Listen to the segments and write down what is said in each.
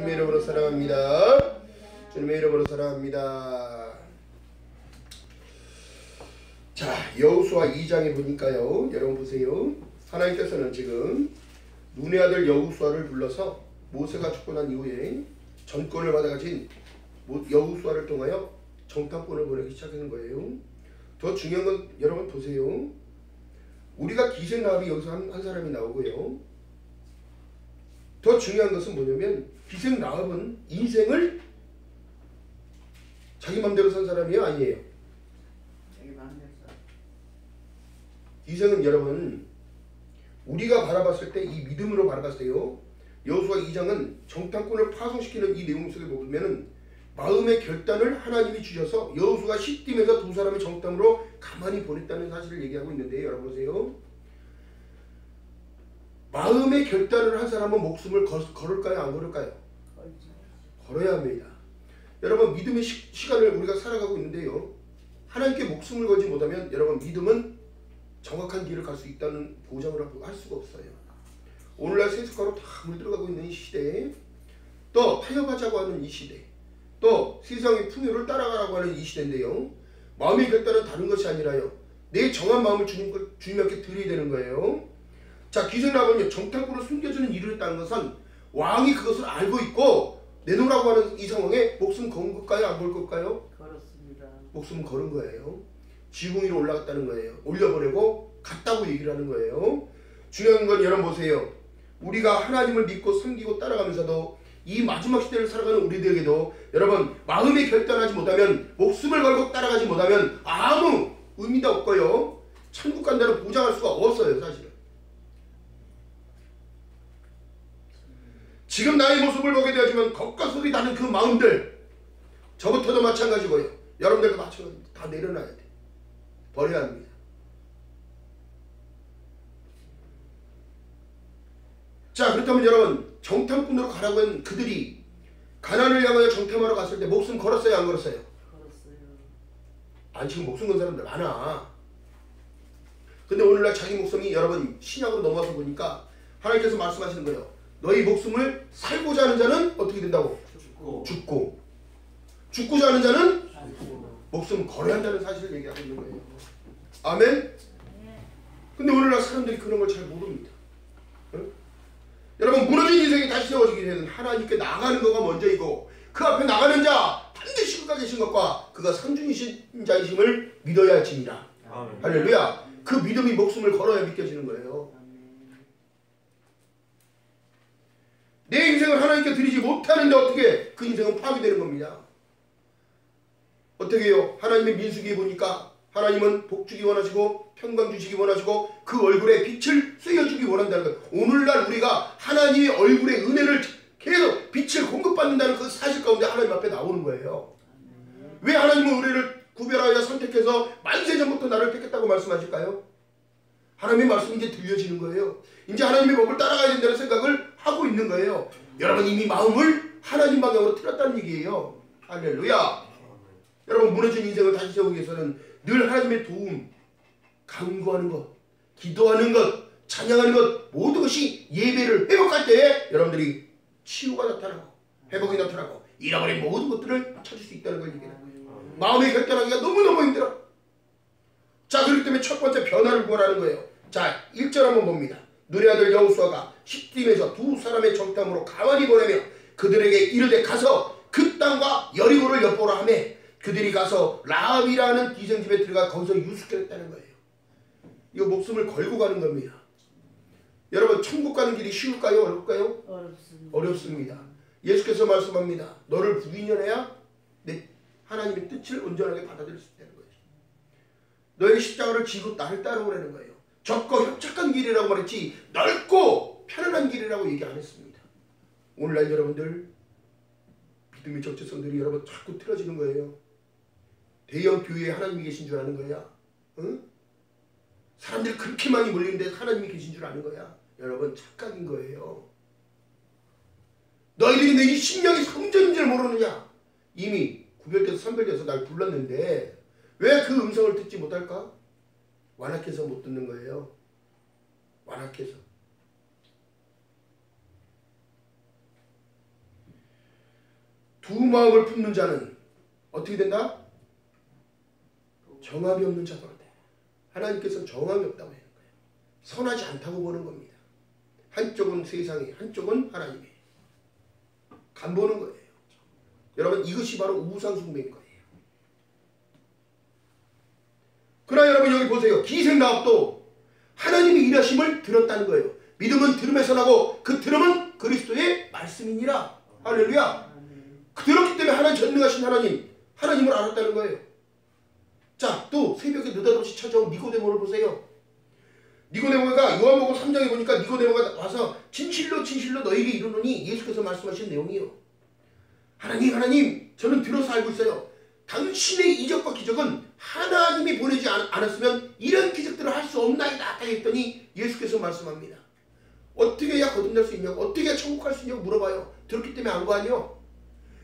주님의 이름으로 사랑합니다. 주님의 이름으로 사랑합니다. 자, 여호수아 2장에 보니까요, 여러분 보세요. 하나님께서는 지금 눈의 아들 여호수아를 불러서 모세가 죽고 난 이후에 전권을 받아가진 여호수아를 통하여 정탐꾼을 보내기 시작하는 거예요. 더 중요한 건 여러분 보세요. 우리가 기생라합이 여기서 한 사람이 나오고요. 더 중요한 것은 뭐냐면 기생라합은 인생을 자기 맘대로 산 사람이에요, 아니에요? 자기 맘대로. 기생은 여러분 우리가 바라봤을 때 이 믿음으로 바라봤을 때요. 여호수아 2장은 정탐꾼을 파송시키는 이 내용 속에 보면은 마음의 결단을 하나님이 주셔서 여호수아가 시딤에서 두 사람의 정탐으로 가만히 보냈다는 사실을 얘기하고 있는데 여러분 보세요. 마음의 결단을 한 사람은 목숨을 걸을까요? 안 걸을까요? 걸어야 합니다. 여러분 믿음의 시간을 우리가 살아가고 있는데요. 하나님께 목숨을 걸지 못하면 여러분 믿음은 정확한 길을 갈 수 있다는 보장을 할 수가 없어요. 오늘날 세속화로 다 물들어가고 있는 이 시대에 또 타협하자고 하는 이 시대 또 세상의 풍요를 따라가라고 하는 이 시대인데요. 마음의 결단은 다른 것이 아니라요. 내 정한 마음을 주님께 드려야 되는 거예요. 자, 기생라합은요. 정탐꾼으로 숨겨주는 일을 했다는 것은 왕이 그것을 알고 있고 내놓으라고 하는 이 상황에 목숨 건 걸까요? 안 걸 걸까요? 걸었습니다. 목숨 걸은 거예요. 지붕 위로 올라갔다는 거예요. 올려보내고 갔다고 얘기를 하는 거예요. 중요한 건 여러분 보세요. 우리가 하나님을 믿고 섬기고 따라가면서도 이 마지막 시대를 살아가는 우리들에게도 여러분 마음에 결단하지 못하면 목숨을 걸고 따라가지 못하면 아무 의미도 없고요. 천국 간다는 보장할 수가 없어요. 사실은. 지금 나의 모습을 보게 되었지만 겉과 속이 다른 그 마음들 저부터도 마찬가지고요. 여러분들도 마찬가지입니다. 다 내려놔야 돼. 버려야 합니다. 자, 그렇다면 여러분 정탐꾼으로 가라고 한 그들이 가나안을 향하여 정탐하러 갔을 때 목숨 걸었어요? 안 걸었어요? 걸었어요. 아니 지금 목숨 건 사람들 많아. 근데 오늘날 자기 목숨이 여러분 신약으로 넘어와서 보니까 하나님께서 말씀하시는 거예요. 너희 목숨을 살고자 하는 자는 어떻게 된다고? 죽고 죽고자 하는 자는 목숨 걸어야 한다는 사실을 얘기하고 있는 거예요. 아멘? 근데 오늘날 사람들이 그런 걸 잘 모릅니다. 응? 여러분 무너진 인생이 다시 세워지기 위해서는 하나님께 나가는 거가 먼저이고 그 앞에 나가는 자 반드시 그가 계신 것과 그가 상중이신 자이심을 믿어야 할지니라. 할렐루야. 그 믿음이 목숨을 걸어야 믿겨지는 거예요. 내 인생을 하나님께 드리지 못하는데 어떻게 그 인생은 파괴되는 겁니다. 어떻게 해요? 하나님의 민수기에 보니까 하나님은 복 주기 원하시고 평강 주시기 원하시고 그 얼굴에 빛을 쐬어주기 원한다는 거예요. 오늘날 우리가 하나님의 얼굴의 은혜를 계속 빛을 공급받는다는 그 사실 가운데 하나님 앞에 나오는 거예요. 왜 하나님은 우리를 구별하여 선택해서 만세전부터 나를 택했다고 말씀하실까요? 하나님의 말씀이 이제 들려지는 거예요. 이제 하나님의 법을 따라가야 된다는 생각을 하고 있는 거예요. 여러분 이미 마음을 하나님 방향으로 틀었다는 얘기예요. 할렐루야. 여러분 무너진 인생을 다시 세우기 위해서는 늘 하나님의 도움, 간구하는 것, 기도하는 것, 찬양하는 것 모든 것이 예배를 회복할 때에 여러분들이 치유가 나타나고 회복이 나타나고 잃어버린 모든 것들을 찾을 수 있다는 걸 얘기해요. 마음의 결단하기가 너무너무 힘들어. 자, 그렇기 때문에 첫 번째 변화를 구하라는 거예요. 자, 1절 한번 봅니다. 눈의 아들 여호수아가 시딤에서 두 사람의 정탐으로 가만히 보내며 그들에게 이르되 가서 그 땅과 여리고를 엿보라 하며 그들이 가서 라합이라는 기생집에 들어가 거기서 유숙했다는 거예요. 이거 목숨을 걸고 가는 겁니다. 여러분 천국 가는 길이 쉬울까요? 어렵까요? 어렵습니다. 예수께서 말씀합니다. 너를 부인연해야 내 하나님의 뜻을 온전하게 받아들일 수 있다는 거예요. 너의 십자가를 지고 나를 따라오라는 거예요. 적고 협착한 길이라고 말했지 넓고 편안한 길이라고 얘기 안 했습니다. 오늘날 여러분들 믿음의 정체성들이 여러분 자꾸 틀어지는 거예요. 대형 교회에 하나님이 계신 줄 아는 거야. 응? 사람들이 그렇게 많이 몰리는데 하나님이 계신 줄 아는 거야. 여러분 착각인 거예요. 너희들이 내 이 심령이 성전인 줄 모르느냐. 이미 구별돼서 선별돼서 날 불렀는데 왜 그 음성을 듣지 못할까? 완악해서 못 듣는 거예요. 완악해서. 두 마음을 품는 자는 어떻게 된다? 정함이 없는 자가 돼. 하나님께서는 정함이 없다고 하는 거예요. 선하지 않다고 보는 겁니다. 한쪽은 세상이, 한쪽은 하나님이. 간 보는 거예요. 여러분, 이것이 바로 우상숭배인 거예요. 그러나 여러분 여기 보세요. 기생라합도 하나님의 일하심을 들었다는 거예요. 믿음은 들음에서 나고 그 들음은 그리스도의 말씀이니라. 할렐루야. 들었기 때문에 하나님 전능하신 하나님을 알았다는 거예요. 자, 또 새벽에 느닷없이 찾아온 니고데모를 보세요. 니고데모가 요한복음 3장에 보니까 니고데모가 와서 진실로 너에게 이르노니 예수께서 말씀하신 내용이에요. 하나님, 저는 들어서 알고 있어요. 당신의 이적과 기적은 하나님이 보내지 않았으면 이런 기적들을 할 수 없나이다 했더니 예수께서 말씀합니다. 어떻게 해야 거듭날 수 있냐고, 어떻게 해야 천국 갈 수 있냐고 물어봐요. 들었기 때문에 안 거 아니요.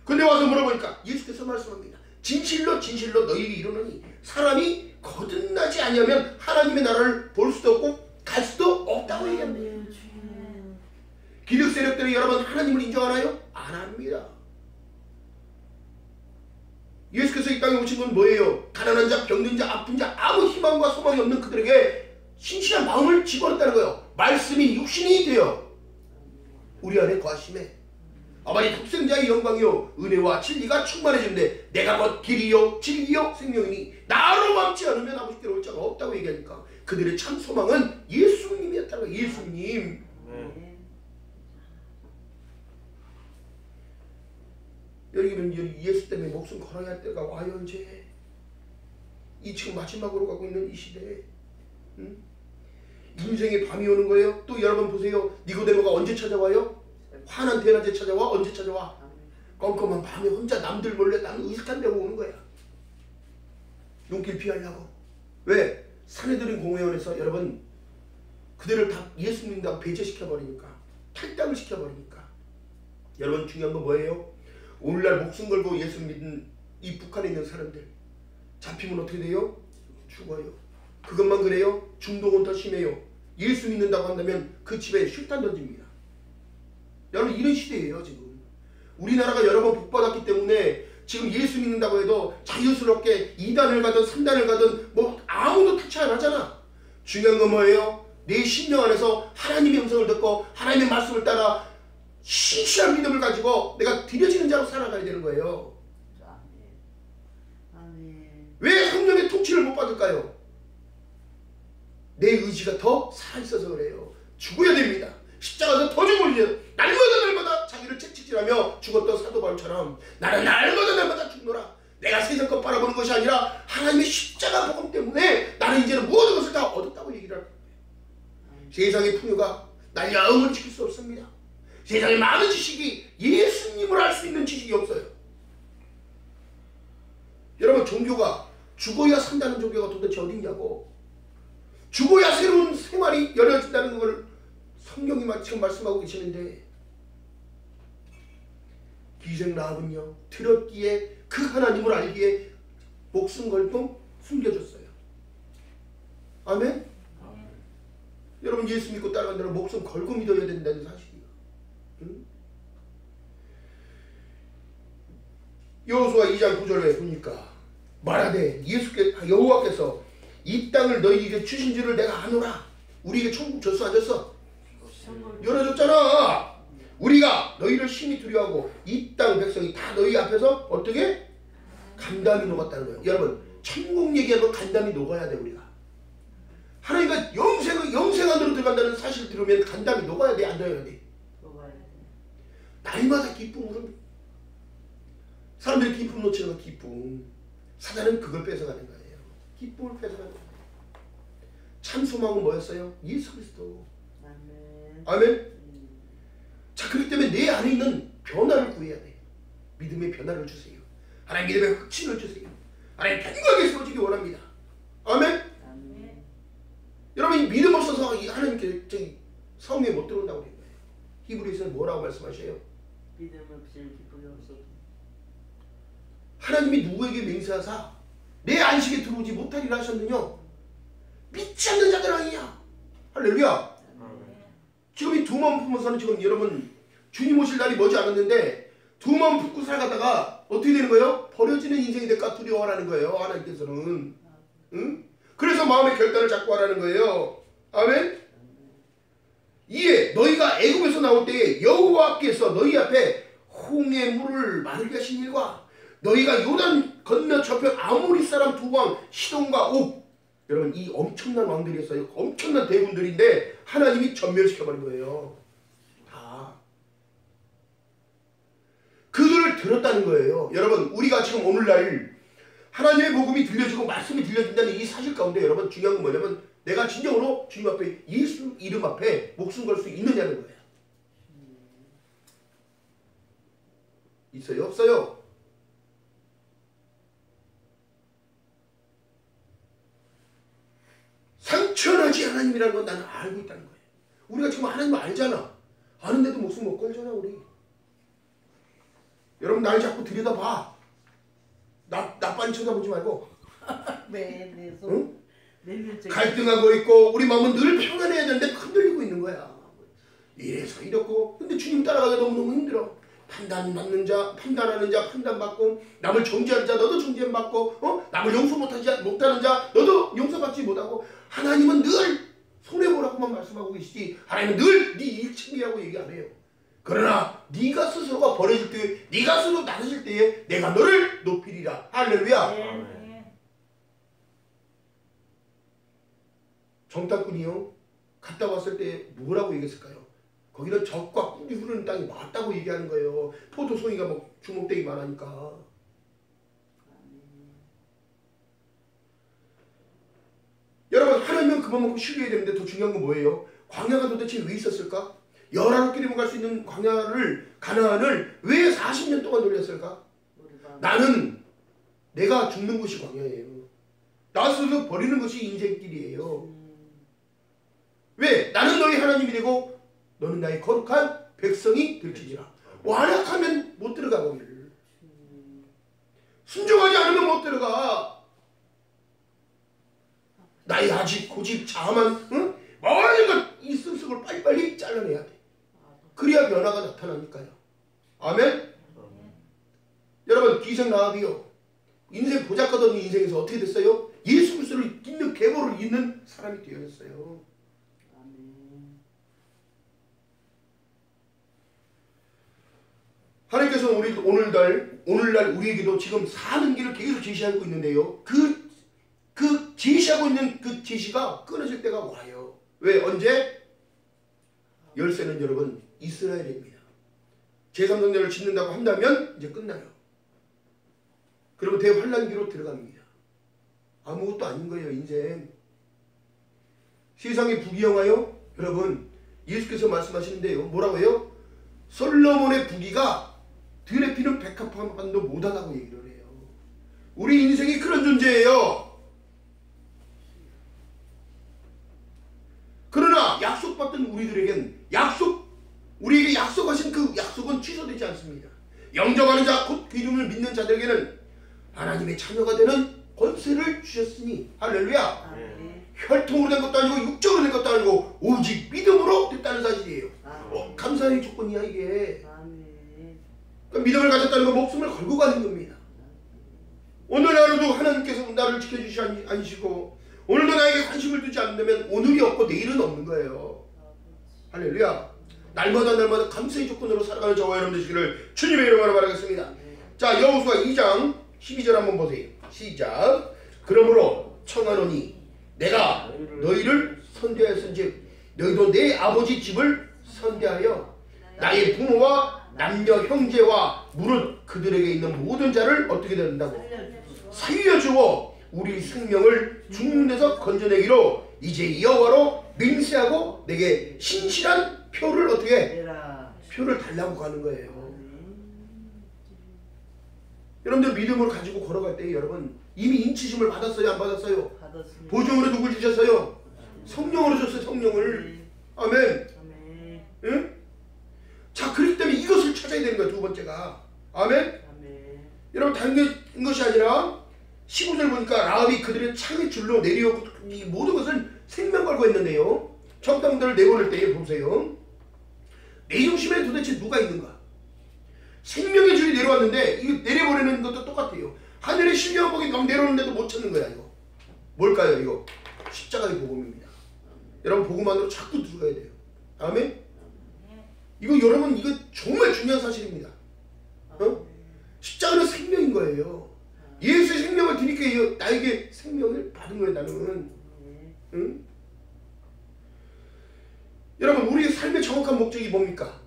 근데 와서 물어보니까 예수께서 말씀합니다. 진실로 너희에게 이르노니 사람이 거듭나지 아니하면 하나님의 나라를 볼 수도 없고 갈 수도 없다고 얘기합니다. 기득 세력들이 여러분 하나님을 인정하나요? 안 합니다. 예수께서 이 땅에 오신 건 뭐예요? 가난한 자, 병든 자, 아픈 자, 아무 희망과 소망이 없는 그들에게 신실한 마음을 집어넣었다는 거예요. 말씀이 육신이 되어 우리 안에 거하심에 아버지 독생자의 영광이요 은혜와 진리가 충만해지는데 내가 곧 길이요 진리요 생명이니 나로 맘지 않으면 아버지께로 올 자가 없다고 얘기하니까 그들의 참 소망은 예수님이었다는 거예요. 예수님. 여러분 예수 때문에 목숨 걸어야 할 때가 와요. 이제 이 지금 마지막으로 가고 있는 이 시대에 인생의 밤이 오는 거예요. 또 여러분 보세요. 니고데모가 언제 찾아와요? 환한 대낮에 찾아와? 언제 찾아와? 껌껌한 밤에 혼자 남들 몰래 나는 의식한 데고 오는 거야. 눈길 피하려고. 왜? 사내들인 공회원에서 여러분 그들을 다 예수 믿는다고 배제시켜버리니까, 탈당을 시켜버리니까. 여러분 중요한 건 뭐예요? 오늘날 목숨 걸고 예수 믿는 이 북한에 있는 사람들 잡히면 어떻게 돼요? 죽어요. 그것만 그래요? 중독은 더 심해요. 예수 믿는다고 한다면 그 집에 쉴탄 던집니다. 여러분 이런 시대예요. 지금 우리나라가 여러 번 복받았기 때문에 지금 예수 믿는다고 해도 자유스럽게 2단을 가든 3단을 가든 뭐 아무도 터치 안 하잖아. 중요한 건 뭐예요? 내 심령 안에서 하나님의 음성을 듣고 하나님의 말씀을 따라 신실한 믿음을 가지고 내가 드려지는 자로 살아가야 되는 거예요. 왜 성령의 통치를 못 받을까요? 내 의지가 더 살아있어서 그래요. 죽어야 됩니다. 십자가에서 더 죽어야 날마다 자기를 채찍질하며 죽었던 사도 바울처럼 나는 날마다 죽노라. 내가 세상 것 바라보는 것이 아니라 하나님의 십자가 복음 때문에 나는 이제는 모든 것을 다 얻었다고 얘기를 할 거예요. 세상의 풍요가 날 영원히 지킬 수 없습니다. 세상의 많은 지식이 예수님을 알 수 있는 지식이 없어요. 여러분 종교가 죽어야 산다는 종교가 도대체 어딨냐고. 죽어야 새로운 생활이 열려진다는 걸 성경이 지금 말씀하고 계시는데 기생라합은요 들었기에 그 하나님을 알기에 목숨 걸고 숨겨줬어요. 아멘? 여러분 예수 믿고 따라간다면 목숨 걸고 믿어야 된다는 사실이에요. 응? 여호수아 2장 9절에 보니까 말하되 여호와께서 이 땅을 너희에게 주신 줄을 내가 아노라. 우리에게 천국 줬어 안 줬어? 열어줬잖아. 우리가 너희를 심히 두려워하고 이 땅 백성이 다 너희 앞에서 어떻게? 간담이 녹았다는 거예요. 여러분 천국 얘기하면 간담이 녹아야 돼. 우리가 하나님과 영생 안으로 들어간다는 사실을 들으면 간담이 녹아야 돼. 안 녹아야 돼? 날마다 기쁨으로 사람들이 기쁨 놓치는 건 기쁨. 사단은 그걸 뺏어가는 거예요. 기쁨을 뺏어가는 거예요. 참 소망은 뭐였어요? 예수 그리스도. 아멘. 자, 그렇기 때문에 내 안에 있는 변화를 구해야 돼. 믿음의 변화를 주세요. 하나님 믿음의 확신을 주세요. 하나님 견고하게 세워지기 원합니다. 아멘. 여러분 믿음 없어서 하나님께 성에 못 들어온다고 그런 거예요. 히브리서는 뭐라고 말씀하셔요? 믿음 없이 기쁨이 없어도 하나님이 누구에게 맹세하사 내 안식에 들어오지 못하리라 하셨느냐? 믿지 않는 자들 아니냐? 할렐루야. 지금 이 두 마음 품어서는 지금 여러분 주님 오실 날이 머지 않았는데 두 마음 품고 살아가다가 어떻게 되는 거예요? 버려지는 인생이 될까 두려워하라는 거예요. 하나님께서는. 응? 그래서 마음의 결단을 잡고 하라는 거예요. 아멘. 이에 너희가 애굽에서 나올 때에 여호와께서 너희 앞에 홍해 물을 마르게 하신 일과 너희가 요단 건너 저편 아모리 사람 두 왕 시돈과 옥, 여러분 이 엄청난 왕들이었어요. 엄청난 대군들인데 하나님이 전멸시켜버린 거예요. 다 그들을 들었다는 거예요. 여러분 우리가 지금 오늘날 하나님의 복음이 들려지고 말씀이 들려진다는 이 사실 가운데 여러분 중요한 건 뭐냐면 내가 진정으로 주님 앞에 예수 이름 앞에 목숨 걸 수 있느냐는 거예요. 있어요? 없어요? 상처나지 하나님이라는 건 나는 알고 있다는 거예요. 우리가 지금 하나님을 알잖아. 아는데도 목숨 못 걸잖아 우리. 여러분 날 자꾸 들여다봐. 나 빤히 쳐다보지 말고. 네, 응? 네, 갈등하고 있고 우리 마음은 늘 평안해야 되는데 흔들리고 있는 거야. 이래서 이렇고 근데 주님 따라가기 너무너무 힘들어. 판단하는 자 판단받고 남을 정죄하는 자 너도 정죄받고 남을 용서 못하는 자 너도 용서받지 못하고 하나님은 늘 손해보라고만 말씀하고 계시지 하나님은 늘 네 일 챙기라고 얘기 안 해요. 그러나 네가 스스로가 버려질 때 네가 스스로 나서질 때에 내가 너를 높이리라. 할렐루야. 네. 정탐꾼이요 갔다 왔을 때 뭐라고 얘기했을까요? 거기는 적과 꿀이 흐르는 땅이 맞다고 얘기하는 거예요. 포도송이가 뭐 주먹대기만 하니까. 여러분 하나님은 그만 먹고 쉬려야 되는데 더 중요한 건 뭐예요? 광야가 도대체 왜 있었을까? 열하루끼리 갈 수 있는 가나안을 왜 40년 동안 돌렸을까? 나는 내가 죽는 것이 광야예요. 나 스스로 버리는 것이 인생길이에요. 왜? 나는 너희 하나님이 되고 너는 나의 거룩한 백성이 될지니라. 완악하면 못 들어가 거기를. 순종하지 않으면 못 들어가. 나의 아직 고집 자만 응? 모든 것이 습습을 빨리빨리 잘라내야 돼. 그래야 변화가 나타나니까요. 아멘. 여러분 기생라합이요 인생 보잘것없는 인생에서 어떻게 됐어요? 예수 그리스도를 믿는 계보를 잇는 사람이 되었어요. 하나님께서 오늘날 우리에게도 지금 사는 길을 계속 제시하고 있는데요. 그 제시하고 있는 그 제시가 끊어질 때가 와요. 왜? 언제? 열쇠는 여러분 이스라엘입니다. 제3성전을 짓는다고 한다면 이제 끝나요. 그러면 대환란기로 들어갑니다. 아무것도 아닌 거예요 인생. 세상이 부귀영하여 여러분 예수께서 말씀하시는데요. 뭐라고 해요? 솔로몬의 부귀가 들에 피는 백합판도 못하다고 얘기를 해요. 우리 인생이 그런 존재예요. 그러나 약속받던 우리들에겐 우리에게 약속하신 그 약속은 취소되지 않습니다. 영접하는 자 곧 그 이름을 믿는 자들에게는 하나님의 자녀가 되는 권세를 주셨으니 할렐루야. 혈통으로 된 것도 아니고 육적으로 된 것도 아니고 오직 믿음으로 됐다는 사실이에요. 감사의 조건이야 이게. 그러니까 믿음을 가졌다는 건 목숨을 걸고 가는 겁니다. 오늘 하루도 하나님께서 나를 지켜주시 않으시고 오늘도 나에게 관심을 두지 않는다면 오늘이 없고 내일은 없는 거예요. 할렐루야. 날마다 감사의 조건으로 살아가는 저와 여러분 되시기를 주님의 이름으로 바라겠습니다. 자, 여호수아 2장 12절 한번 보세요. 시작. 그러므로 청하노니 내가 너희를 선대하였은즉 너희도 내 아버지 집을 선대하여 나의 부모와 남녀 형제와 무릇 그들에게 있는 모든 자를 어떻게 된다고? 살려주어 우리 생명을 죽는 데서 건져내기로 이제 여호와로 맹세하고 내게 신실한 표를 어떻게? 표를 달라고 가는 거예요. 여러분들 믿음을 가지고 걸어갈 때 여러분 이미 인치심을 받았어요? 안 받았어요? 받았습니다. 보증으로 누굴 주셨어요? 성령으로 줬어요. 성령을. 아멘. 응? 자, 그렇기 때문에 이것을 찾아야 되는 거예요. 두 번째가. 아멘. 여러분 다른 것이 아니라 15절 보니까 라합이 그들의 창의 줄로 내려오고 이 모든 것을 생명 걸고 했는데요. 청당들을 내보낼 때에 보세요. 내 중심에 도대체 누가 있는가? 생명의 줄이 내려왔는데 이거 내려버리는 것도 똑같아요. 하늘의 신령한 복이 막 내려오는데도 못 찾는 거야. 이거 뭘까요? 이거 십자가의 복음입니다. 여러분 복음 안으로 자꾸 들어가야 돼요. 아멘. 이거 여러분 이거 정말 중요한 사실입니다. 십자가는 생명인 거예요. 예수의 생명을 드니까 나에게 생명을 받은 거예요. 나는. 응? 여러분 우리의 삶의 정확한 목적이 뭡니까?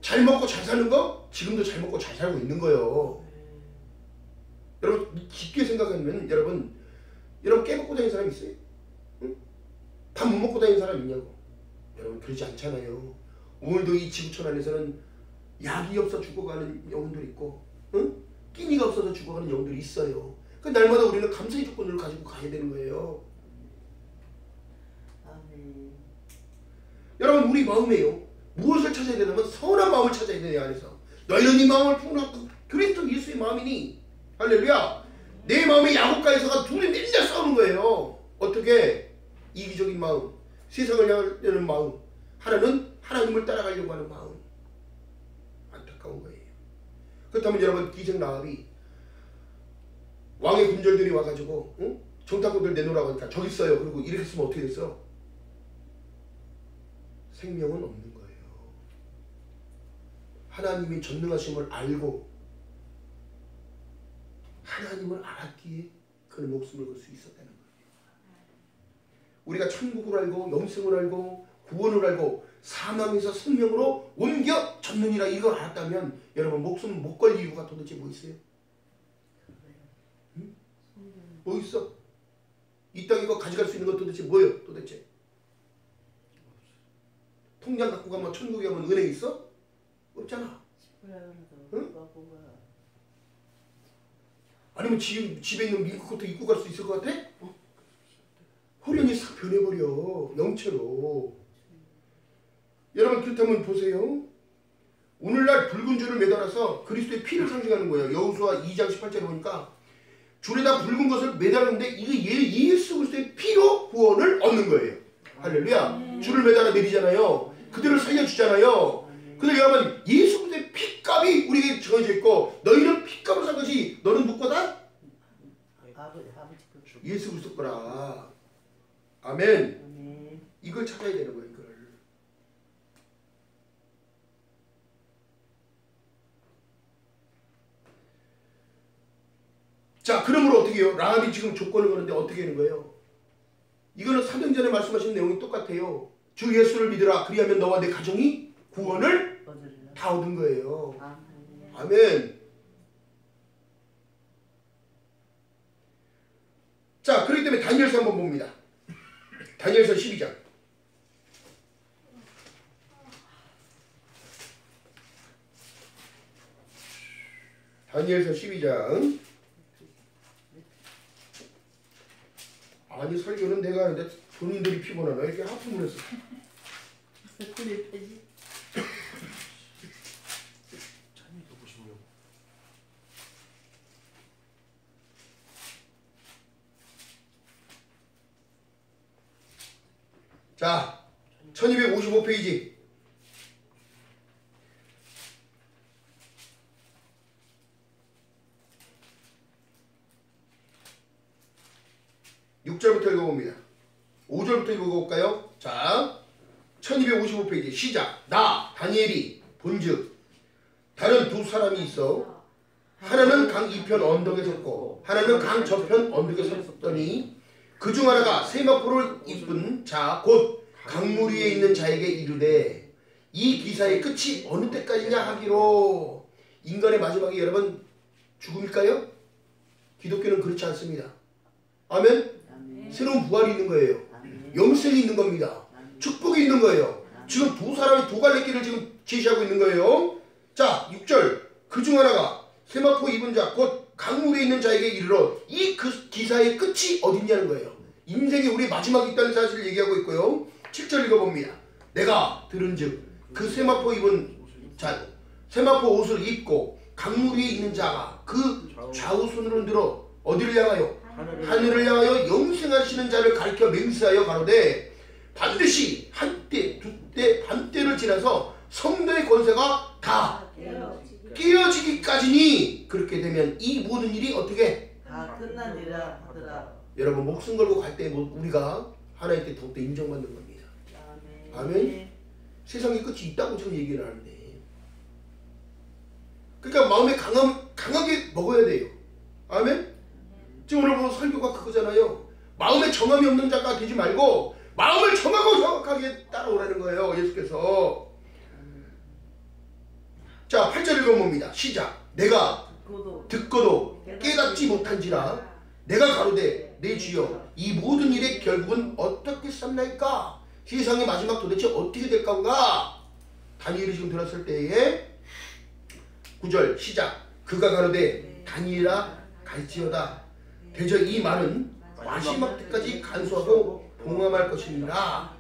잘 먹고 잘 사는 거? 지금도 잘 먹고 잘 살고 있는 거예요. 여러분 깊게 생각하면 여러분 깨먹고 다니는 사람 있어요? 응? 밥 못 먹고 다니는 사람 있냐고? 여러분 그러지 않잖아요. 오늘도 이 지구촌 안에서는 약이 없어 죽어가는 영혼들이 있고, 응? 끼니가 없어서 죽어가는 영혼들이 있어요. 그 날마다 우리는 감사의 조건을 가지고 가야 되는 거예요. 여러분 우리 마음에요. 무엇을 찾아야 되냐면 선한 마음을 찾아야 돼요. 내 안에서. 너희는 이 마음을 풍성하고 그리스도 예수의 마음이니 할렐루야. 내 마음에 야곱과에서가 둘이 맨날 싸우는 거예요. 어떻게? 이기적인 마음, 세상을 향하려는 마음, 하나는 하나님을 따라가려고 하는 마음. 안타까운 거예요. 그렇다면 여러분 기생 라합이 왕의 군절들이 와가지고 응? 정탐꾼들 내놓으라고 하니까 저기 있어요. 그리고 이렇게 쓰면 어떻게 됐어? 생명은 없는 거예요. 하나님의 전능하심을 알고 하나님을 알았기에 그는 목숨을 걸 수 있었다는 거예요. 우리가 천국을 알고 영생을 알고 구원을 알고 사망에서 생명으로 옮겨 졌느니라 이걸 알았다면 여러분 목숨 못 걸 이유가 도대체 뭐 있어요? 응? 뭐 있어? 이 땅 이거 가져갈 수 있는 건 도대체 뭐예요? 도대체 통장 갖고 가면 천국에 가면 은행 있어? 없잖아. 응? 아니면 집에 있는 미국 것도 입고 갈 수 있을 것 같아? 호련이 싹 변해버려. 영체로. 여러분 그렇다면 보세요. 오늘날 붉은 줄을 매달아서 그리스도의 피를 상징하는 거예요. 여호수아 2장 18절에 보니까 줄에다 붉은 것을 매달았는데 이게 예수 그리스도의 피로 구원을 얻는 거예요. 할렐루야. 줄을 매달아 내리잖아요. 그들을 살려주잖아요. 근데 여러분 예수 그리스도의 피값이 우리에게 정해져 있고 너희는 피값을 산 것이 너는 누구 거다? 예수 그리스도 거라. 아멘. 이걸 찾아야 되는 거예요. 이걸. 자 그러므로 어떻게 해요? 라합이 지금 조건을 거는데 어떻게 하는 거예요? 이거는 사도행전에 말씀하신 내용이 똑같아요. 주 예수를 믿으라. 그리하면 너와 내 가정이 구원을 다 얻은 거예요. 아멘. 자 그렇기 때문에 다니엘서 한번 봅니다. 다니엘서 12장. 다니엘서 12장. 아니 설교는 내가 하는데 본인들이 피곤하나 이렇게 하품을 했어. 자 1255페이지. (6절부터) 읽어봅니다. 5절부터 읽어볼까요? 자 1255페이지 시작. 나 다니엘이 본즉 다른 두 사람이 있어 하나는 강 이편 언덕에 섰고 하나는 강 저편 언덕에 섰더니 그중 하나가 세마포를 입은 자 곧 강물 위에 있는 자에게 이르되 이 기사의 끝이 어느 때까지냐 하기로. 인간의 마지막이 여러분 죽음일까요? 기독교는 그렇지 않습니다. 아멘. 새로운 부활이 있는 거예요. 영생이 있는 겁니다. 축복이 있는 거예요. 지금 두 사람이 두 갈래 길을 지금 제시하고 있는 거예요. 자 6절 그중 하나가 세마포 입은 자 곧 강물에 있는 자에게 이르러 이 그 기사의 끝이 어딨냐는 거예요. 인생에 우리 마지막이 있다는 사실을 얘기하고 있고요. 7절 읽어봅니다. 내가 들은즉 그 세마포 입은 자 세마포 옷을 입고 강물 위에 있는 자가 그 좌우손으로 들어 어디를 향하여? 하늘을 향하여 영생하시는 자를 가리켜 맹세하여 가로되 한때 두때 반때를 지나서 성도의 권세가 다 깨어지기까지니 그렇게 되면 이 모든 일이 어떻게 다 끝나니라 하더라. 여러분 목숨 걸고 갈 때 우리가 하나님께 더욱더 인정받는 겁니다. 아멘. 세상에 끝이 있다고 지금 얘기를 하는데 그러니까 마음에 강하게 먹어야 돼요. 아멘. 지금 오늘 보면 설교가 그거잖아요. 마음에 정함이 없는 자가 되지 말고 마음을 정하고 정확하게 따라오라는 거예요. 예수께서. 자 8절 읽어봅니다. 시작. 내가 듣고도 깨닫지 못한지라 내가 가로되 내 주여 이 모든 일의 결국은 어떻게 쌈나이까? 세상의 마지막 도대체 어떻게 될 건가? 다니엘이 지금 들었을 때에 9절 시작. 그가 가로되 다니엘아 갈지어다. 대저 이 말은 마지막 때까지 간수하고 봉함할 것이니라.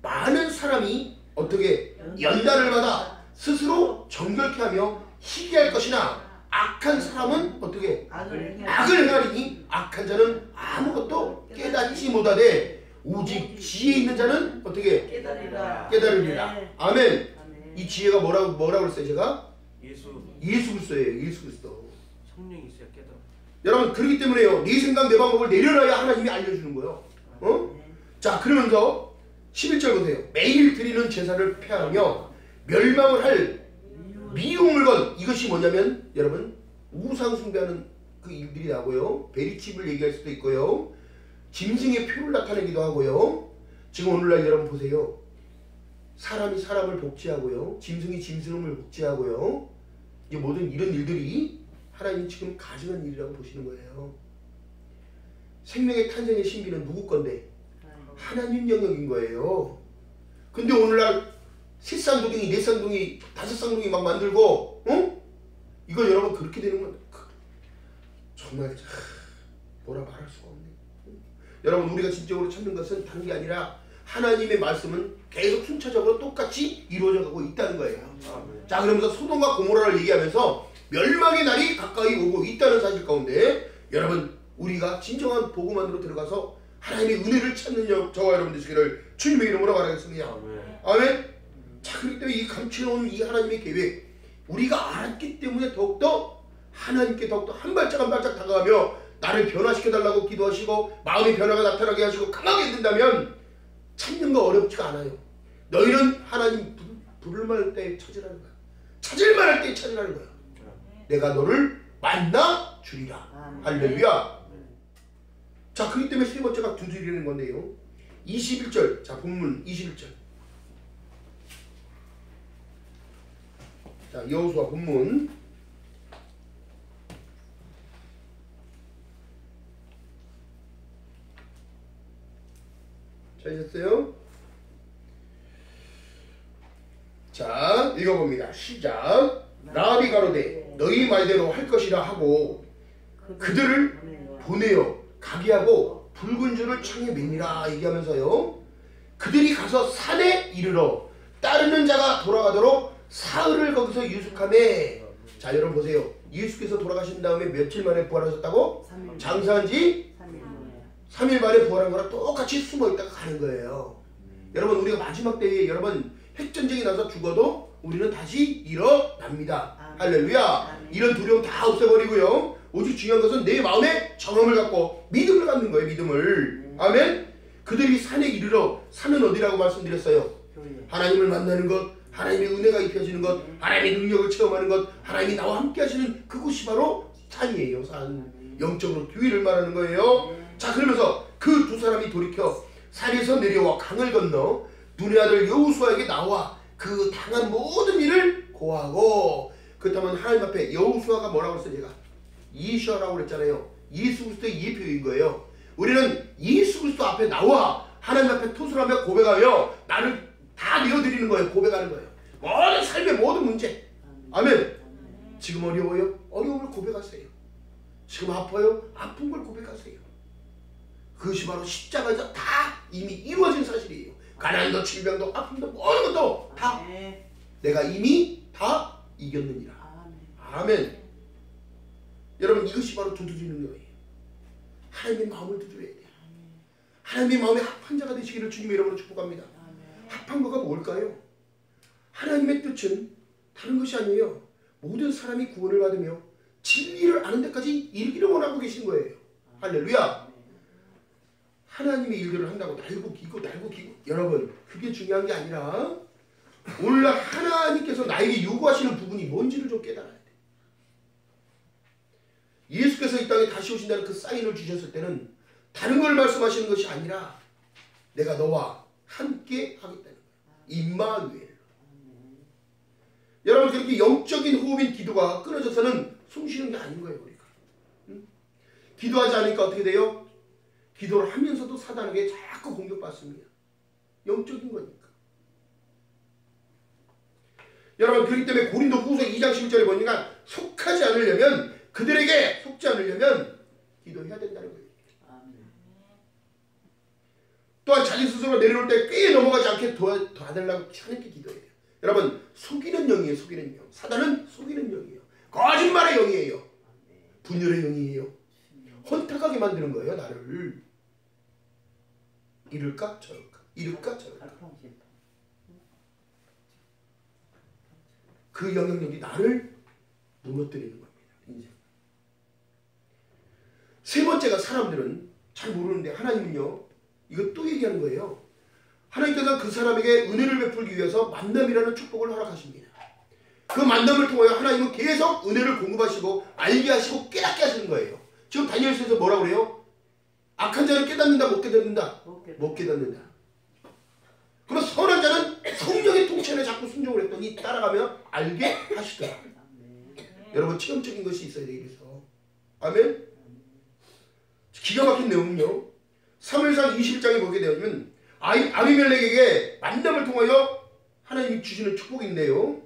많은 사람이 어떻게 연단을 받아 스스로 정결케 하며 희귀할 것이나 악한 사람은 어떻게 악을 행하리니 악한 자는 아무것도 깨닫지 못하되 오직 지혜 있는 자는 어떻게 깨달으리라. 아멘. 이 지혜가 뭐라고 그랬어요? 제가 예수 그리스도예요. 예수 그리스도. 성령이 있어야 깨달아. 여러분 그렇기 때문에요. 네 생각 내 방법을 내려놔야 하나님이 알려주는 거예요. 자 그러면서 11절 보세요. 매일 드리는 제사를 폐하며 멸망을 할 미용 물건 이것이 뭐냐면 여러분 우상 숭배하는 그 일들이 나고요. 베리칩을 얘기할 수도 있고요. 짐승의 표를 나타내기도 하고요. 지금 오늘날 여러분 보세요. 사람이 사람을 복제하고요. 짐승이 짐승을 복제하고요. 이 모든 이런 일들이 하나님이 지금 가증한 일이라고 보시는 거예요. 생명의 탄생의 신비는 누구 건데? 하나님 영역인 거예요. 근데 오늘날 셋쌍둥이, 넷쌍둥이, 다섯쌍둥이 막 만들고 이거 여러분 그렇게 되는 건 정말 뭐라 말할 수가 없네. 여러분 우리가 진정으로 찾는 것은 다른 게 아니라 하나님의 말씀은 계속 순차적으로 똑같이 이루어져 가고 있다는 거예요. 자 그러면서 소돔과 고모라를 얘기하면서 멸망의 날이 가까이 오고 있다는 사실 가운데 여러분 우리가 진정한 복음 안으로 들어가서 하나님의 은혜를 찾는 저와 여러분 되시기를 주님의 이름으로 바라겠습니다. 아멘. 자 그렇기 때문에 이 감추어놓은 이 하나님의 계획 우리가 알았기 때문에 더욱더 하나님께 더욱더 한 발짝 한 발짝 다가가며 나를 변화시켜달라고 기도하시고 마음의 변화가 나타나게 하시고 강하게 된다면 찾는 거 어렵지가 않아요. 너희는 하나님 부를 만할 때 찾으라는 거야. 찾을 만할 때 찾으라는 거야. 내가 너를 만나 주리라. 할렐루야. 자 그렇기 때문에 세 번째가 두드리는 건데요. 21절 자 본문 21절 자 여호수아 본문 찾으셨어요? 자 읽어봅니다. 시작. 라합이 가로되 너희 말대로 할 것이라 하고 그들을 보내어 가게 하고 붉은 줄을 창에 매니라 얘기하면서요. 그들이 가서 산에 이르러 따르는 자가 돌아가도록 사흘을 거기서 유숙하매. 자 여러분 보세요. 예수께서 돌아가신 다음에 며칠 만에 부활하셨다고? 장사한 지 3일 만에 부활한 거랑 똑같이 숨어 있다가 가는 거예요. 여러분 우리가 마지막 때에 여러분 핵전쟁이 나서 죽어도 우리는 다시 일어납니다. 할렐루야. 이런 두려움 다 없애버리고요. 오직 중요한 것은 내 마음에 정함을 갖고 믿음을 갖는 거예요. 믿음을. 아멘. 그들이 산에 이르러 산은 어디라고 말씀드렸어요? 하나님을 만나는 것, 하나님의 은혜가 입혀지는 것, 하나님의 능력을 체험하는 것, 하나님이 나와 함께 하시는 그곳이 바로 산이에요. 산. 영적으로 교회를 말하는 거예요. 자 그러면서 그 두 사람이 돌이켜 산에서 내려와 강을 건너 눈의 아들 여호수아에게 나와 그 당한 모든 일을 고하고. 그렇다면 하나님 앞에 여호수아가 뭐라고 했어요? 제가 이시아라고 그랬잖아요. 예수 그리스도의 예표인 거예요. 우리는 예수 그리스도 앞에 나와 하나님 앞에 토술하며 고백하며 나를 다 내어드리는 거예요. 고백하는 거예요. 모든 삶의 모든 문제. 아멘. 지금 어려워요? 어려움을 고백하세요. 지금 아파요? 아픈 걸 고백하세요. 그것이 바로 십자가에서 다 이미 이루어진 사실이에요. 가난도 질병도 아픔도 모든 것도 다 내가 이미 다 이겼느니라. 아멘. 여러분 이것이 바로 두드리는 거예요. 하나님의 마음을 두드려야 돼요. 하나님의 마음에 합한 자가 되시기를 주님의 이름으로 축복합니다. 합한 거가 뭘까요? 하나님의 뜻은 다른 것이 아니에요. 모든 사람이 구원을 받으며 진리를 아는 데까지 이르기를 원하고 계신 거예요. 할렐루야. 하나님의 일들을 한다고 날고 기고 여러분 그게 중요한 게 아니라 오늘날 하나님께서 나에게 요구하시는 부분이 뭔지를 좀 깨달아야 돼. 예수께서 이 땅에 다시 오신다는 그 사인을 주셨을 때는 다른 걸 말씀하시는 것이 아니라 내가 너와 함께 하겠다는 거예요. 임마누엘. 여러분 그렇게 영적인 호흡인 기도가 끊어져서는 숨 쉬는 게 아닌 거예요. 우리가. 응? 기도하지 않으니까 어떻게 돼요? 기도를 하면서도 사단에게 자꾸 공격받습니다. 영적인 거니까. 여러분 그렇기 때문에 고린도 후서 2장 11절에 보니까 속하지 않으려면 그들에게 속지 않으려면 기도해야 된다는 거예요. 또한 자기 스스로 내려올 때 꽤 넘어가지 않게 도와달라고 하나님께 기도해야 돼요. 여러분 속이는 영이에요. 속이는 영. 사단은 속이는 영이에요. 거짓말의 영이에요. 분열의 영이에요. 혼탁하게 만드는 거예요. 나를. 이럴까 저럴까 이럴까 저럴까. 그 영향력이 나를 무너뜨리는 겁니다. 인생. 세 번째가 사람들은 잘 모르는데 하나님은요. 이거 또 얘기하는 거예요. 하나님께서 그 사람에게 은혜를 베풀기 위해서 만남이라는 축복을 허락하십니다. 그 만남을 통하여 하나님은 계속 은혜를 공급하시고 알게 하시고 깨닫게 하시는 거예요. 지금 다니엘서에서 뭐라고 그래요? 악한 자는 깨닫는다 못 깨닫는다? 못 깨닫는다. 그럼 선한 자는 성령의 통치에 자꾸 순종을 했더니 따라가며 알게 하시더라. 여러분 체험적인 것이 있어야 돼. 그래서 아멘. 기가 막힌 내용은요. 사무엘상 21장에 보게 되면 아비멜렉에게 만남을 통하여 하나님이 주시는 축복인데요.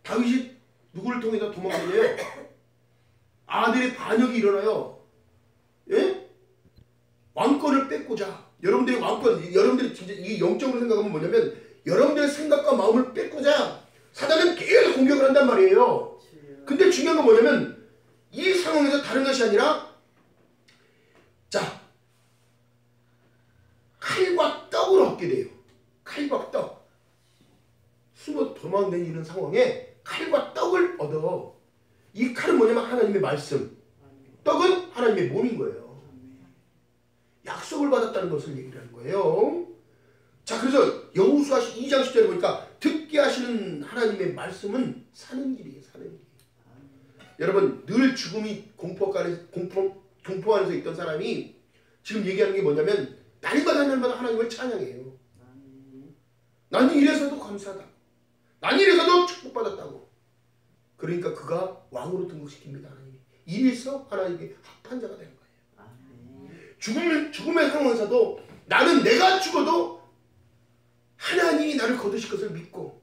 다윗이 누구를 통해서 도망가냐요? 아들의 반역이 일어나요. 예? 왕권을 뺏고자. 여러분들이 왕권, 여러분들이 진짜 이 영적으로 생각하면 뭐냐면 여러분들의 생각과 마음을 뺏고자 사단은 계속 공격을 한단 말이에요. 근데 중요한 건 뭐냐면 이 상황에서 다른 것이 아니라 자 칼과 떡을 얻게 돼요. 칼과 떡. 숨어 도망다니는 상황에 칼과 떡을 얻어. 이 칼은 뭐냐면 하나님의 말씀. 떡은 하나님의 몸인 거예요. 약속을 받았다는 것을 얘기를 하는 거예요. 자, 그래서 여호수아 2장 10절에 보니까 듣게 하시는 하나님의 말씀은 사는 길이에요. 사는 길. 여러분 늘 죽음이 공포 안에서 있던 사람이 지금 얘기하는 게 뭐냐면 날마다 하나님을 찬양해요. 나는 이래서도 감사하다. 난 이래서도 축복받았다고. 그러니까 그가 왕으로 등극시킵니다. 하나님이. 이래서 하나님께 합한 자가 되는 거예요. 죽음의 상황에서도 나는 내가 죽어도 하나님이 나를 거두실 것을 믿고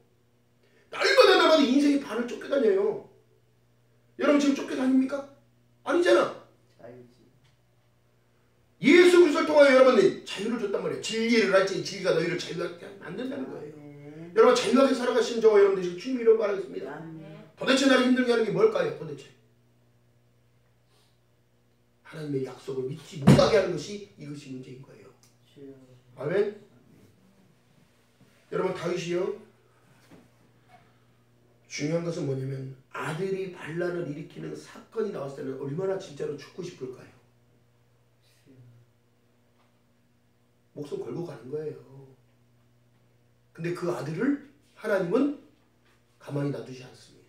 날마다 인생의 반을 쫓겨다녀요. 여러분 지금 쫓겨다닙니까? 아니잖아. 예수 그리스도를 통하여 여러분이 자유를 줬단 말이에요. 진리를 알지 진리가 너희를 자유하게 만든다는 거예요. 여러분 자유하게 살아가시는 저와 여러분들 주님 이런 말 하겠습니다. 도대체 나를 힘들게 하는 게 뭘까요? 도대체 하나님의 약속을 믿지 못하게 하는 것이 이것이 문제인 거예요. 아멘. 여러분 다윗이요 중요한 것은 뭐냐면 아들이 반란을 일으키는 사건이 나왔을 때는 얼마나 진짜로 죽고 싶을까요? 목숨 걸고 가는 거예요. 근데 그 아들을 하나님은 가만히 놔두지 않습니다.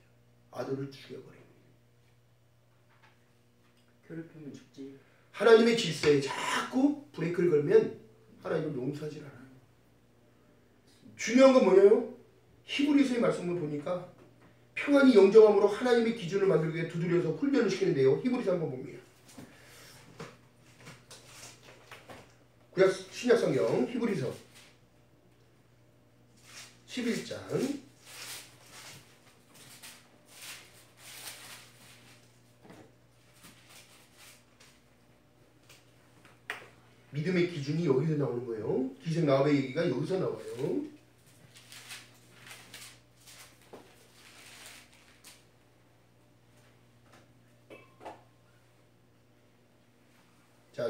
아들을 죽여버립니다. 괴롭히면 죽지. 하나님의 질서에 자꾸 브레이크를 걸면 하나님은 용서하지 않아요. 중요한 건 뭐예요? 히브리서의 말씀을 보니까 평안이 영정함으로 하나님의 기준을 만들기 위해 두드려서 훈련을 시키는데요. 히브리서 한번 봅니다. 구약 신약성경 히브리서 11장 믿음의 기준이 여기서 나오는 거예요. 기생 나합의 얘기가 여기서 나와요. 자,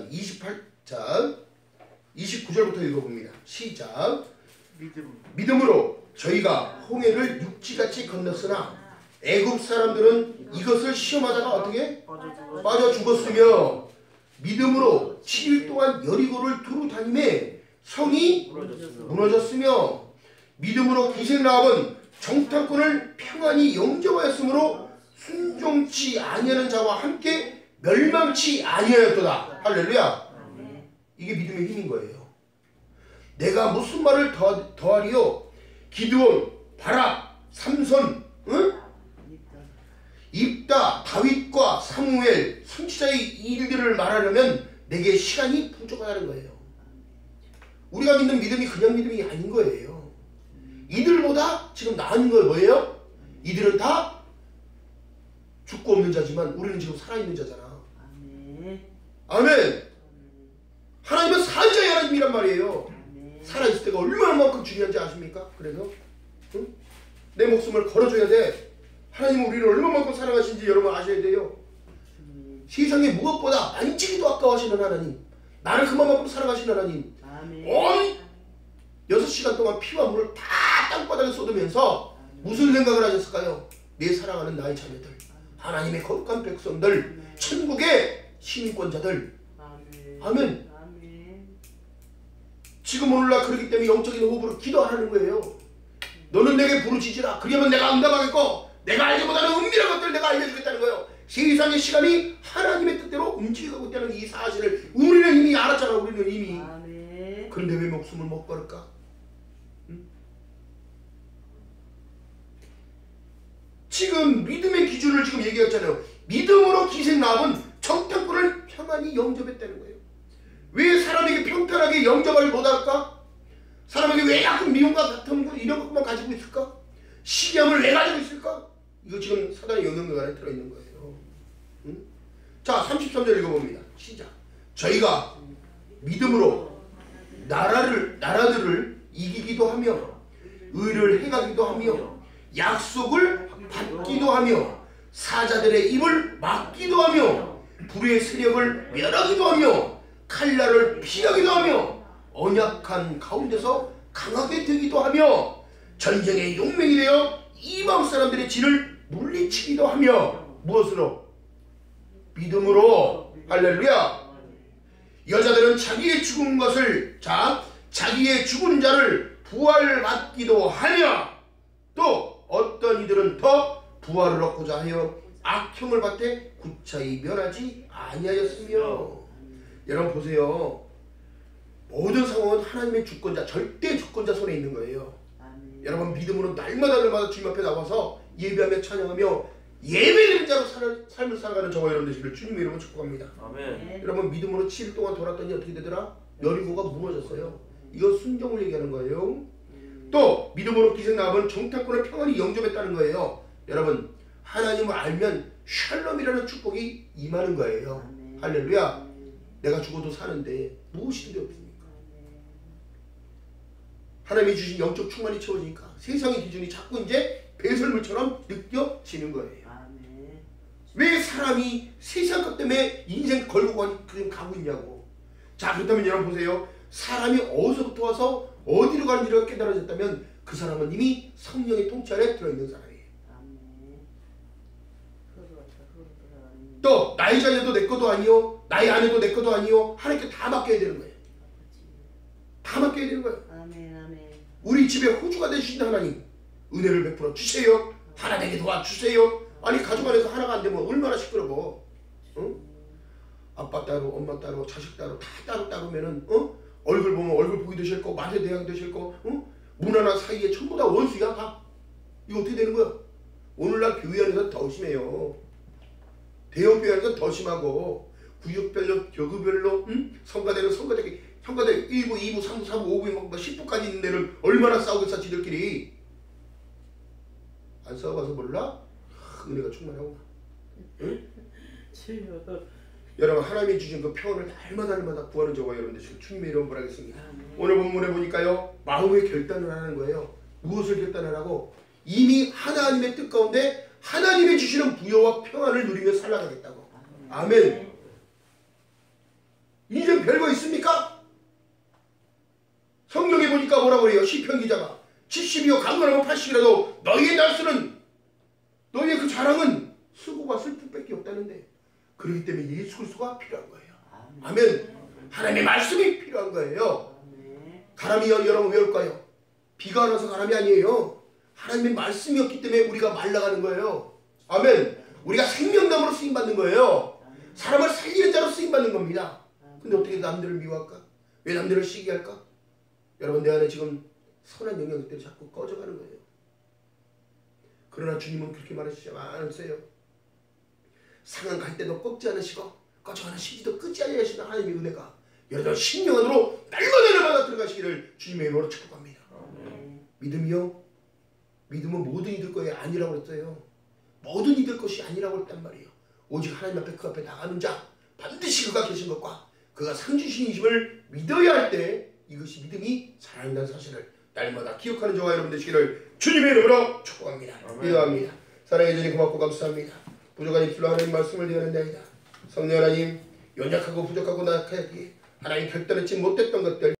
29절부터 읽어봅니다. 시작. 믿음으로 저희가 홍해를 육지같이 건넜으나 애굽 사람들은 이것을 시험하다가 어떻게 빠져 죽었어. 빠져 죽었으며 믿음으로 7일 동안 여리고를 두루 다니매 성이 무너졌으며 믿음으로 기생라합은 정탐꾼을 평안히 영접하였으므로 순종치 아니하는 자와 함께 멸망치 아니하였도다. 할렐루야. 이게 믿음의 힘인 거예요. 내가 무슨 말을 더하리요? 기드온, 바락, 삼손, 응? 입다, 다윗과 사무엘, 선지자의 일들을 말하려면 내게 시간이 부족하다는 거예요. 우리가 믿는 믿음이 그냥 믿음이 아닌 거예요. 이들보다 지금 나은 건 뭐예요? 이들은 다 죽고 없는 자지만 우리는 지금 살아있는 자잖아. 아멘. 하나님은 살자의 하나님이란 말이에요. 살아있을 때가 얼마나만큼 중요한지 아십니까? 그래서 응? 내 목숨을 걸어줘야 돼. 하나님은 우리를 얼마만큼 사랑하신지 여러분 아셔야 돼요. 세상에 무엇보다 만지기도 아까워하시는 하나님, 나를 그만큼 사랑하시는 하나님, 온 6시간 동안 피와 물을 다 땅바닥에 쏟으면서 무슨 생각을 하셨을까요? 내 사랑하는 나의 자녀들, 하나님의 거룩한 백성들, 천국의 시민권자들. 아멘. 지금 오늘날 그렇기 때문에 영적인 호흡으로 기도하는 거예요. 너는 내게 부르짖으라. 그러면 내가 응답하겠고 내가 알지 못하는 은밀한 것들을 내가 알려주겠다는 거예요. 세상의 시간이 하나님의 뜻대로 움직이고 있다는 이 사실을 우리는 이미 알았잖아. 우리는 이미. 그런데 왜 목숨을 못 걸을까? 응? 지금 믿음의 기준을 지금 얘기했잖아요. 믿음으로 기생라합은 정탐꾼을 평안히 영접했다는 거예요. 왜 사람에게 평탄하게 영접을 못할까? 사람에게 왜 자꾸 미움과 다툼 이런 것만 가지고 있을까? 시기함을 왜 가지고 있을까? 이거 지금 사단의 영역력 안에 들어있는 거예요. 응? 자, 33절 읽어봅니다. 시작. 저희가 믿음으로 나라들을 이기기도 하며 의를 행하기도 하며 약속을 받기도 하며 사자들의 입을 막기도 하며 불의 세력을 멸하기도 하며 칼날을 피하기도 하며 언약한 가운데서 강하게 되기도 하며 전쟁의 용맹이 되어 이방 사람들의 진을 물리치기도 하며 무엇으로? 믿음으로. 할렐루야. 여자들은 자기의 죽은 것을 자기의 죽은 자를 부활받기도 하며 또 어떤 이들은 더 부활을 얻고자 하여 악형을 받되 구차히 면하지 아니하였으며. 여러분 보세요. 모든 상황은 하나님의 주권자, 절대 주권자 손에 있는 거예요. 여러분 믿음으로 날마다 주님 앞에 나와서 예배하며 찬양하며 예배드리는 자로 삶을 살아가는 저와 여러분 되시기를 주님의 이름으로 축복합니다. 아멘. 여러분 믿음으로 7일 동안 돌았더니 어떻게 되더라? 여리고가 무너졌어요. 이건 순종을 얘기하는 거예요. 또 믿음으로 기생라합은 정탐꾼을 평안히 영접했다는 거예요. 여러분 하나님을 알면 샬롬이라는 축복이 임하는 거예요. 할렐루야. 내가 죽어도 사는데 무엇이든지 없습니까? 하나님이 주신 영적 충만이 채워지니까 세상의 기준이 자꾸 이제 배설물처럼 느껴지는 거예요. 왜 사람이 세상 것 때문에 인생 걸고 가고 있냐고. 자, 그렇다면 여러분 보세요. 사람이 어디서부터 와서 어디로 가는지가 깨달아졌다면 그 사람은 이미 성령의 통치 안에 들어있는 사람이에요. 또 나의 자녀도 내 것도 아니요, 나의 아내도 내 것도 아니요, 하나님께 다 맡겨야 되는 거예요. 다 맡겨야 되는 거예요. 우리 집에 호주가 되시는 하나님 은혜를 베풀어 주세요. 하나 되게 도와주세요. 아니 가족 안에서 하나가 안 되면 얼마나 시끄러워. 응? 아빠 따로 엄마 따로 자식 따로 다 따로면은 얼굴 보면 얼굴 보기도 싫고 맛에 대하기도 싫고 문 하나 사이에 전부 다 원수야 다. 이거 어떻게 되는 거야? 오늘날 교회 안에서 더 심해요. 대형 교회 안에서 더 심하고 구역별로 교구별로 성가대는 성가대 1부 2부 3부 4부 5부 10부까지 있는 데를 얼마나 싸우겠어 지들끼리. 안 싸워봐서 몰라? 은혜가 충만하구나. 응? 여러분 하나님이 주신 그 평안을 날마다 구하는 저와 여러분들 지금 주님의 이름으로 하겠습니다. 오늘 본문에 보니까요 마음의 결단을 하는 거예요. 무엇을 결단하라고? 이미 하나님의 뜻 가운데 하나님이 주시는 부여와 평안을 누리며 살아가겠다고. 아멘. 인생 별거 있습니까? 성경에 보니까 뭐라고 그래요? 시편 기자가 70이요 강건하면 80이라도 너희의 날수는 너희의 그 자랑은 수고와 슬픔밖에 없다는데 그렇기 때문에 예수 그리스도가 필요한 거예요. 아멘. 하나님의 말씀이 필요한 거예요. 가람이 여러분 왜 올까요? 비가 안 와서 가람이 아니에요. 하나님의 말씀이 없기 때문에 우리가 말라가는 거예요. 아멘. 우리가 생명나무로 쓰임받는 거예요. 사람을 살리는 자로 쓰임받는 겁니다. 근데 어떻게 남들을 미워할까? 왜 남들을 시기할까? 여러분 내 안에 지금 선한 영향력들이 자꾸 꺼져가는 거예요. 그러나 주님은 그렇게 말하시지 않으세요. 상한 갈 때도 꺾지 않으시고 꺼져가는 시기도 끄지 아니하시는 하나님의 은혜가 여러분 심령 안으로 날마다 들어가시기를 주님의 이름으로 축복합니다. 믿음이요? 믿음은 모든 이들 것이 아니라고 그랬어요. 모든 이들 것이 아니라고 했단 말이에요. 오직 하나님 앞에 그 앞에 나가는 자 반드시 그가 계신 것과 그가 상주신이심을 믿어야 할 때 이것이 믿음이 살아난다는 사실을 날마다 기억하는 저와 여러분 되시기를 주님의 이름으로 축복합니다. 기도합니다. 사랑해 주님 고맙고 감사합니다. 부족한 입술로 하나님 말씀을 드리는데이다. 성령 하나님 연약하고 부족하고 나약하기에 하나님 결단했지 못했던 것들